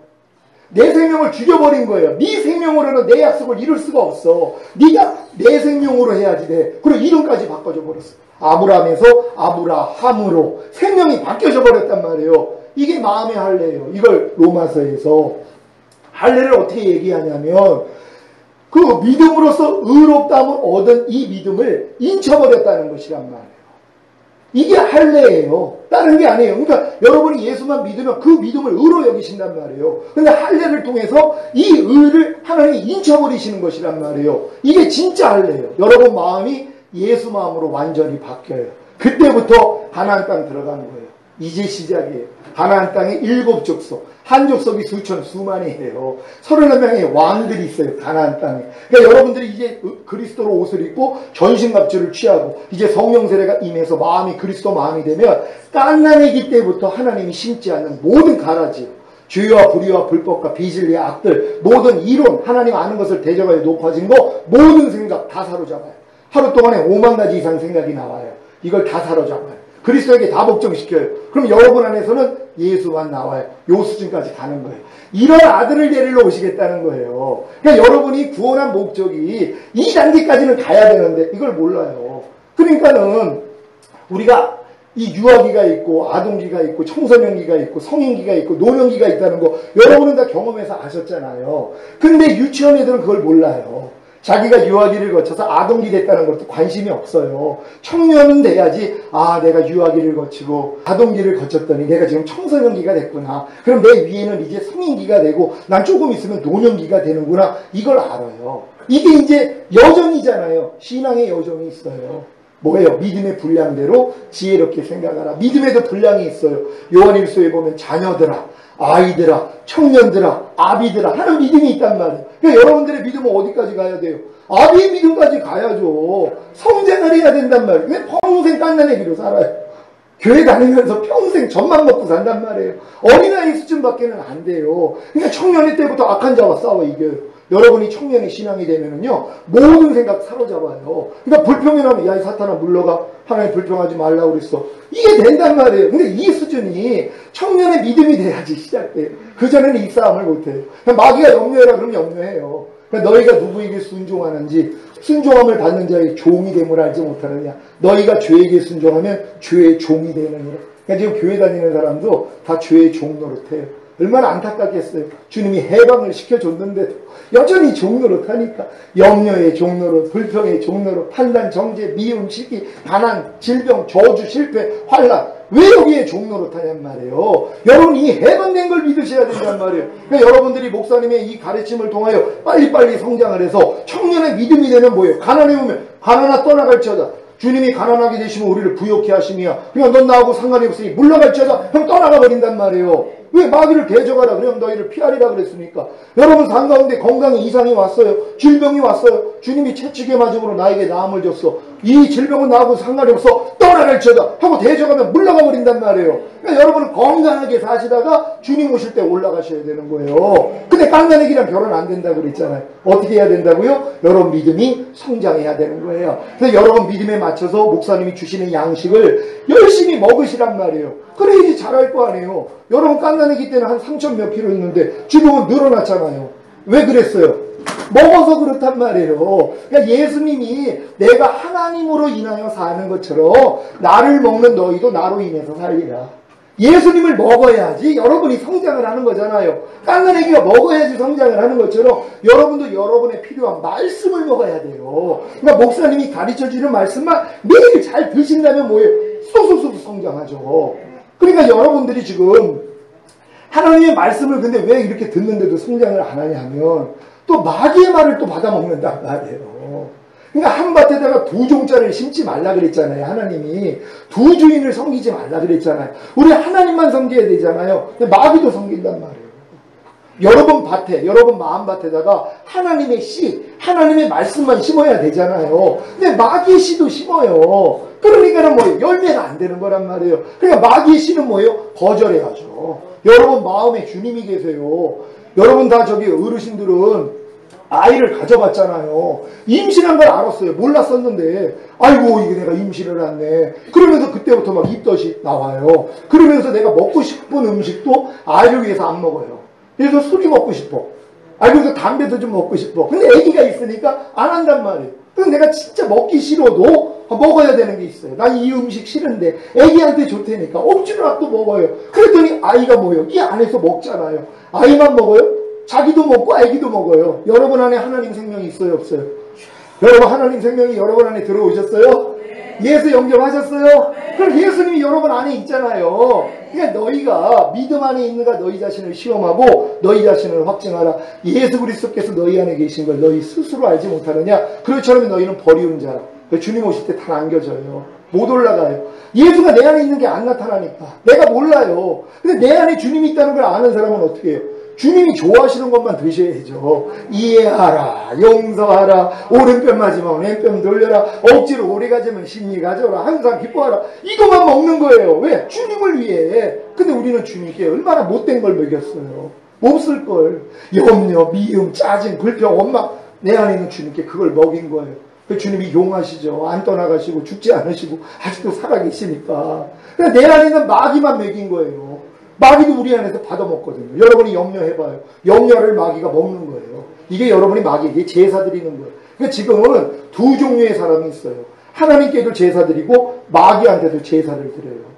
내 생명을 죽여버린 거예요. 네 생명으로는 내 약속을 이룰 수가 없어. 네가 내 생명으로 해야지 돼. 그리고 이름까지 바꿔줘 버렸어. 아브라함에서 아브라함으로 생명이 바뀌어져 버렸단 말이에요. 이게 마음의 할례예요. 이걸 로마서에서 할례를 어떻게 얘기하냐면 그 믿음으로써 의롭다함을 얻은 이 믿음을 인쳐버렸다는 것이란 말이에요. 이게 할례예요. 다른 게 아니에요. 그러니까 여러분이 예수만 믿으면 그 믿음을 의로 여기신단 말이에요. 근데 할례를 통해서 이 의를 하나님이 인쳐버리시는 것이란 말이에요. 이게 진짜 할례예요. 여러분 마음이 예수 마음으로 완전히 바뀌어요. 그때부터 가나안 땅 들어가는 거예요. 이제 시작이에요. 가나안 땅에 7족속, 한 족속이 수만이에요. 31명의 왕들이 있어요. 가나안 땅에. 그러니까 여러분들이 이제 그리스도로 옷을 입고 전신갑주를 취하고 이제 성령 세례가 임해서 마음이 그리스도 마음이 되면 갓난아기 때부터 하나님이 심지 않는 모든 가라지, 죄와 불의와 불법과 비진리의 악들, 모든 이론, 하나님 아는 것을 대적하여 높아진 거, 모든 생각 다 사로잡아요. 하루 동안에 5만 가지 이상 생각이 나와요. 이걸 다 사로잡아요. 그리스도에게 다 복종시켜요. 그럼 여러분 안에서는 예수만 나와요. 요 수준까지 가는 거예요. 이런 아들을 데리러 오시겠다는 거예요. 그러니까 여러분이 구원한 목적이 이 단계까지는 가야 되는데 이걸 몰라요. 그러니까는 우리가 이 유아기가 있고 아동기가 있고 청소년기가 있고 성인기가 있고 노년기가 있다는 거 여러분은 다 경험해서 아셨잖아요. 근데 유치원 애들은 그걸 몰라요. 자기가 유아기를 거쳐서 아동기 됐다는 것도 관심이 없어요. 청년은 돼야지, 아, 내가 유아기를 거치고 아동기를 거쳤더니 내가 지금 청소년기가 됐구나. 그럼 내 위에는 이제 성인기가 되고 난 조금 있으면 노년기가 되는구나. 이걸 알아요. 이게 이제 여정이잖아요. 신앙의 여정이 있어요. 뭐예요? 믿음의 분량대로 지혜롭게 생각하라. 믿음에도 분량이 있어요. 요한일서에 보면 자녀들아, 아이들아, 청년들아, 아비들아 하는 믿음이 있단 말이에요. 그러니까 여러분들의 믿음은 어디까지 가야 돼요? 아비의 믿음까지 가야죠. 성장을 해야 된단 말이에요. 왜 평생 갓난아기로 살아요? 교회 다니면서 평생 젖만 먹고 산단 말이에요. 어린아이 수준밖에는 안 돼요. 그러니까 청년의 때부터 악한 자와 싸워 이겨요. 여러분이 청년의 신앙이 되면은요, 모든 생각 사로잡아요. 그러니까 불평이 나면, 야, 이 사탄아, 물러가. 하나님 불평하지 말라고 그랬어. 이게 된단 말이에요. 근데 이 수준이 청년의 믿음이 돼야지 시작돼요. 그전에는 이 싸움을 못해요. 마귀가 염려해라 그러면 염려해요. 그러니까 너희가 누구에게 순종하는지, 순종함을 받는 자의 종이 됨을 알지 못하느냐. 너희가 죄에게 순종하면 죄의 종이 되느니라. 그러니까 지금 교회 다니는 사람도 다 죄의 종 노릇해요. 얼마나 안타깝겠어요. 주님이 해방을 시켜줬는데도 여전히 종노릇하니까 염려의 종노릇, 불평의 종노릇, 판단, 정죄, 미움, 시기, 가난, 질병, 저주, 실패, 환난. 왜 여기에 종노릇하냔 말이에요. 여러분 이 해방된 걸 믿으셔야 된단 말이에요. 그러니까 여러분들이 목사님의 이 가르침을 통하여 빨리빨리 성장을 해서 청년의 믿음이 되면 뭐예요? 가난해 오면 가난아 떠나갈지어다. 주님이 가난하게 되시면 우리를 부욕케 하심이야. 그러니까 넌 나하고 상관이 없으니 물러갈지어다. 그럼 떠나가 버린단 말이에요. 왜 마귀를 대적하라 그러면 너희를 피하리라 그랬습니까? 여러분 삶 가운데 건강에 이상이 왔어요. 질병이 왔어요. 주님이 채찍의 맞음으로 나에게 나음을 줬어. 이 질병은 나하고 상관이 없어. 떠나갈지어다 하고 대적하면 물러가 버린단 말이에요. 그러니까 여러분은 건강하게 사시다가 주님 오실 때 올라가셔야 되는 거예요. 근데 갓난아기랑 결혼 안 된다고 그랬잖아요. 어떻게 해야 된다고요? 여러분 믿음이 성장해야 되는 거예요. 그래서 여러분 믿음에 맞춰서 목사님이 주시는 양식을 열심히 먹으시란 말이에요. 그래야지 잘할 거 아니에요. 여러분 갓난아기 때는 한 3천 몇 킬로 있는데 지금은 늘어났잖아요. 왜 그랬어요? 먹어서 그렇단 말이에요. 그러니까 예수님이 내가 하나님으로 인하여 사는 것처럼 나를 먹는 너희도 나로 인해서 살리라. 예수님을 먹어야지 여러분이 성장을 하는 거잖아요. 갓난아기가 먹어야지 성장을 하는 것처럼 여러분도 여러분의 필요한 말씀을 먹어야 돼요. 그러니까 목사님이 가르쳐주는 말씀만 매일 잘 드신다면 뭐예요? 쏙쏙쏙 성장하죠. 그러니까 여러분들이 지금 하나님의 말씀을 근데 왜 이렇게 듣는데도 성장을 안 하냐면 또 마귀의 말을 또 받아먹는단 말이에요. 그러니까 한 밭에다가 두 종자를 심지 말라 그랬잖아요. 하나님이 두 주인을 섬기지 말라 그랬잖아요. 우리 하나님만 섬겨야 되잖아요. 근데 마귀도 섬긴단 말이에요. 여러분 밭에, 여러분 마음밭에다가 하나님의 씨, 하나님의 말씀만 심어야 되잖아요. 근데 마귀의 씨도 심어요. 그러니까는 뭐예요? 열매가 안 되는 거란 말이에요. 그러니까 마귀의 씨는 뭐예요? 거절해야죠. 여러분 마음에 주님이 계세요. 여러분 다 저기 어르신들은 아이를 가져봤잖아요. 임신한 걸 알았어요. 몰랐었는데 아이고 이게 내가 임신을 했네. 그러면서 그때부터 막 입덧이 나와요. 그러면서 내가 먹고 싶은 음식도 아이를 위해서 안 먹어요. 그래서 술이 먹고 싶어. 그래서 담배도 좀 먹고 싶어. 근데 아기가 있으니까 안 한단 말이에요. 그래서 내가 진짜 먹기 싫어도 먹어야 되는 게 있어요. 난 이 음식 싫은데 아기한테 좋다니까 억지로 또 먹어요. 그랬더니 아이가 뭐예요? 이 안에서 먹잖아요. 아이만 먹어요? 자기도 먹고 아기도 먹어요. 여러분 안에 하나님 생명이 있어요 없어요? 여러분 하나님 생명이 여러분 안에 들어오셨어요? 네. 예수 영접하셨어요? 그럼 예수님이 여러분 안에 있잖아요. 그러니까 너희가 믿음 안에 있는가 너희 자신을 시험하고 너희 자신을 확증하라. 예수 그리스도께서 너희 안에 계신 걸 너희 스스로 알지 못하느냐? 그렇처럼 너희는 버리운 자라. 주님 오실 때 다 안겨져요. 못 올라가요. 예수가 내 안에 있는 게 안 나타나니까 내가 몰라요. 근데 내 안에 주님이 있다는 걸 아는 사람은 어떻게 해요? 주님이 좋아하시는 것만 드셔야죠. 이해하라, 용서하라, 오른편 맞으면 왼편 돌려라, 억지로 오래 가지면 심리 가져라, 항상 기뻐하라. 이것만 먹는 거예요. 왜? 주님을 위해. 근데 우리는 주님께 얼마나 못된 걸 먹였어요. 몹쓸 걸. 염려, 미움, 짜증, 불평, 원망. 내 안에 있는 주님께 그걸 먹인 거예요. 그 주님이 용하시죠. 안 떠나가시고 죽지 않으시고 아직도 살아계시니까. 그냥 내 안에 있는 마귀만 먹인 거예요. 마귀도 우리 안에서 받아먹거든요. 여러분이 염려해봐요. 염려를 마귀가 먹는 거예요. 이게 여러분이 마귀에게 제사 드리는 거예요. 그러니까 지금은 두 종류의 사람이 있어요. 하나님께도 제사 드리고 마귀한테도 제사를 드려요.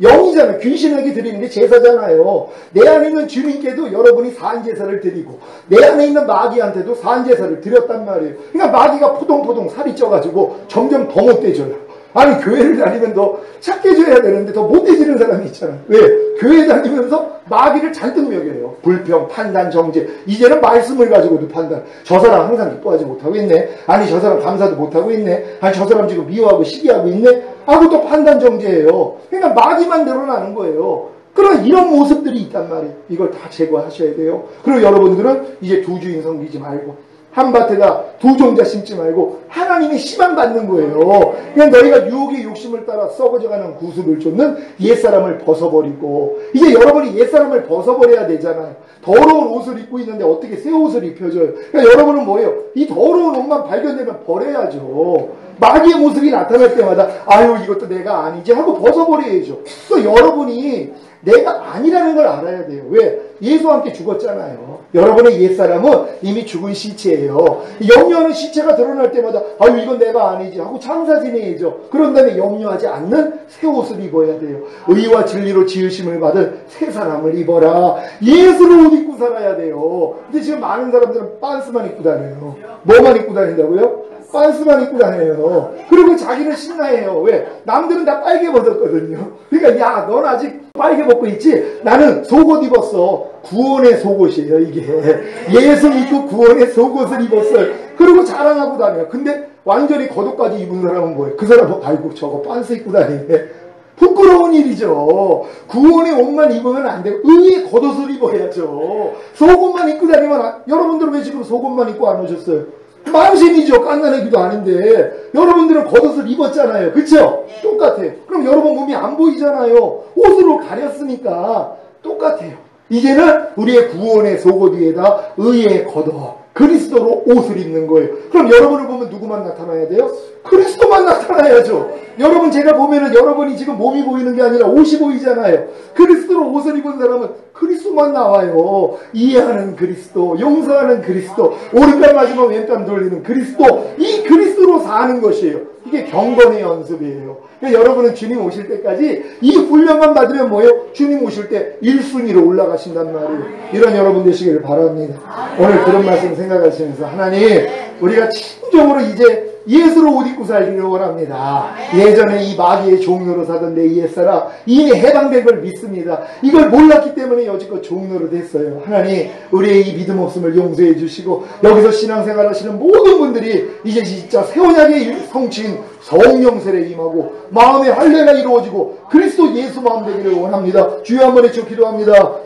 영이잖아요. 귀신에게 드리는 게 제사잖아요. 내 안에 있는 주님께도 여러분이 산제사를 드리고 내 안에 있는 마귀한테도 산제사를 드렸단 말이에요. 그러니까 마귀가 포동포동 살이 쪄가지고 점점 더 못돼져요. 아니 교회를 다니면 더 착해져야 되는데 더 못돼지는 사람이 있잖아요. 왜? 교회 다니면서 마귀를 잔뜩 먹여요. 불평, 판단, 정죄. 이제는 말씀을 가지고도 판단. 저 사람 항상 기뻐하지 못하고 있네. 아니 저 사람 감사도 못하고 있네. 아니 저 사람 지금 미워하고 시기하고 있네. 하고 또 판단, 정죄예요. 그러니까 마귀만 늘어나는 거예요. 그런 이런 모습들이 있단 말이에요. 이걸 다 제거하셔야 돼요. 그리고 여러분들은 이제 두 주인 섬기지 말고 한 밭에다 두 종자 심지 말고 하나님의 시만 받는 거예요. 그냥 너희가 유혹의 욕심을 따라 썩어져가는 구습을 쫓는 옛사람을 벗어버리고 이제 여러분이 옛사람을 벗어버려야 되잖아요. 더러운 옷을 입고 있는데 어떻게 새 옷을 입혀줘요. 그러니까 여러분은 뭐예요? 이 더러운 옷만 발견되면 버려야죠. 마귀의 모습이 나타날 때마다 아유 이것도 내가 아니지 하고 벗어버려야죠. 또 여러분이 내가 아니라는 걸 알아야 돼요. 왜? 예수와 함께 죽었잖아요. 여러분의 옛사람은 이미 죽은 시체예요. 염려하는 시체가 드러날 때마다 아유 이건 내가 아니지 하고 장사 지내야죠. 그런 다음에 염려하지 않는 새 옷을 입어야 돼요. 의와 진리로 지으심을 받은 새 사람을 입어라. 예수를 옷 입고 살아야 돼요. 근데 지금 많은 사람들은 빤스만 입고 다녀요. 뭐만 입고 다닌다고요? 빤스만 입고 다녀요. 그리고 자기는 신나해요. 왜? 남들은 다 빨개 벗었거든요. 그러니까 야 넌 아직 빨개 벗고 있지? 나는 속옷 입었어. 구원의 속옷이에요 이게. 예수 믿고 구원의 속옷을 입었어요. 그리고 자랑하고 다녀요. 근데 완전히 겉옷까지 입은 사람은 뭐예요? 그 사람 아이고 저거 빤스 입고 다니네. 부끄러운 일이죠. 구원의 옷만 입으면 안 되고 의의 겉옷을 입어야죠. 속옷만 입고 다니면 여러분들은 왜 지금 속옷만 입고 안 오셨어요? 망신이죠. 깐난애기도 아닌데 여러분들은 겉옷을 입었잖아요. 그쵸? 똑같아요. 그럼 여러분 몸이 안 보이잖아요. 옷으로 가렸으니까 똑같아요. 이제는 우리의 구원의 속옷 위에다 의의 겉옷 그리스도로 옷을 입는 거예요. 그럼 여러분을 보면 누구만 나타나야 돼요? 그리스도만 나타나야죠. 여러분 제가 보면은 여러분이 지금 몸이 보이는 게 아니라 옷이 보이잖아요. 그리스도로 옷을 입은 사람은 그리스도만 나와요. 이해하는 그리스도, 용서하는 그리스도, 오른편 맞으면 왼편 돌리는 그리스도, 이 그리스도로 사는 것이에요. 이게 경건의 연습이에요. 그러니까 여러분은 주님 오실 때까지 이 훈련만 받으면 뭐예요? 주님 오실 때 1순위로 올라가신단 말이에요. 이런 여러분 되시기를 바랍니다. 오늘 그런 말씀 생각하시면서 하나님 우리가 진정으로 이제 예수로 옷 입고 살기를 원합니다. 예전에 이 마귀의 종로로 사던 내 옛사람 이미 해방된 걸 믿습니다. 이걸 몰랐기 때문에 여지껏 종로로 됐어요. 하나님 우리의 이 믿음 없음을 용서해 주시고 여기서 신앙생활 하시는 모든 분들이 이제 진짜 새 언약의 성취인 성령 세례 임하고 마음의 할례가 이루어지고 그리스도 예수 마음 되기를 원합니다. 주여 한번 외쳐 기도합니다.